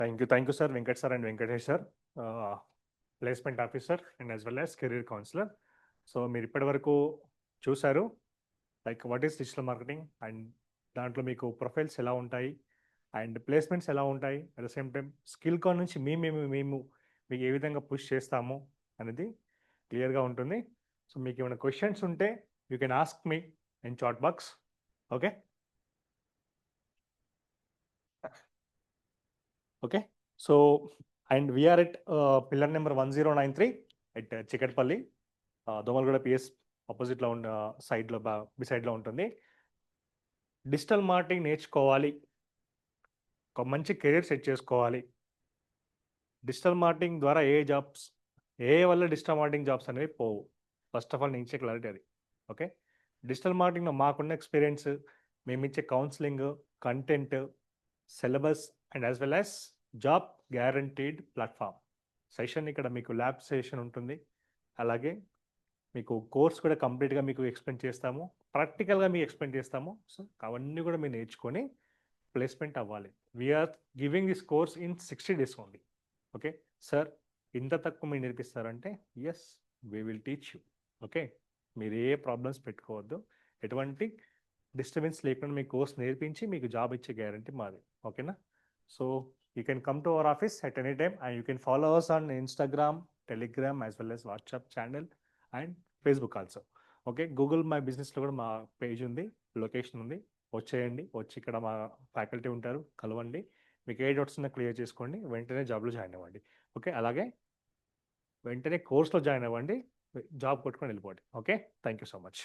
Thank you, sir, Venkat sir and Venkatesh sir, placement officer and as well as career counsellor. So మీరు ఇప్పటి వరకు చూశారు like what is digital marketing and దాంట్లో మీకు profiles ఎలా ఉంటాయి అండ్ ప్లేస్మెంట్స్ ఎలా ఉంటాయి, at the same time Skillcon నుంచి మేము మీకు ఏ విధంగా పుష్ చేస్తాము అనేది క్లియర్గా ఉంటుంది. సో మీకు ఏమైనా క్వశ్చన్స్ ఉంటే you can ask me in chat box. Okay okay so and we are at pillar number 1093 at Chikkadpally, Domalguda PS ఆపోజిట్లో ఉన్న సైడ్లో బిసైడ్లో ఉంటుంది. డిజిటల్ మార్కెటింగ్ నేర్చుకోవాలి, ఒక మంచి కెరీర్ సెట్ చేసుకోవాలి. డిజిటల్ మార్కెటింగ్ ద్వారా ఏ వల్ల డిజిటల్ మార్కెటింగ్ జాబ్స్ అనేవి పోవు. ఫస్ట్ ఆఫ్ ఆల్ నేను ఇచ్చే క్లారిటీ అది. ఓకే, డిజిటల్ మార్కెటింగ్లో మాకున్న ఎక్స్పీరియన్స్, మేము ఇచ్చే counselling, content, syllabus and as well as job guaranteed platform. Session ఇక్కడ మీకు ల్యాబ్ సెషన్ ఉంటుంది, అలాగే మీకు కోర్స్ కూడా కంప్లీట్గా మీకు ఎక్స్ప్లెయిన్ చేస్తాము, ప్రాక్టికల్గా మీకు ఎక్స్ప్లెయిన్ చేస్తాము. సో అవన్నీ కూడా మీరు నేర్చుకొని ప్లేస్మెంట్ అవ్వాలి. We're giving this course in 60 days only. Okay sir, ఇంత తక్కువ మీరు నేర్పిస్తారంటే yes, we will teach you. Okay, మీరు ఏ ప్రాబ్లమ్స్ పెట్టుకోవద్దు, ఎటువంటి డిస్టర్బెన్స్ లేకుండా మీ కోర్స్ నేర్పించి మీకు జాబ్ ఇచ్చే గ్యారంటీ మాది. ఓకేనా? So you can come to our office at any time and you can follow us on Instagram, Telegram as well as WhatsApp channel and Facebook also. Okay, Google my బిజినెస్లో కూడా మా page ఉంది, location ఉంది, వచ్చేయండి. వచ్చి ఇక్కడ మా faculty ఉంటారు, కలవండి. మీకు ఏ డౌట్స్ ఉన్నా క్లియర్ చేసుకోండి, వెంటనే జాబ్లో జాయిన్ అవ్వండి. ఓకే, అలాగే వెంటనే కోర్స్లో జాయిన్ అవ్వండి, జాబ్ కొట్టుకొని వెళ్ళిపోండి. Okay, thank you so much.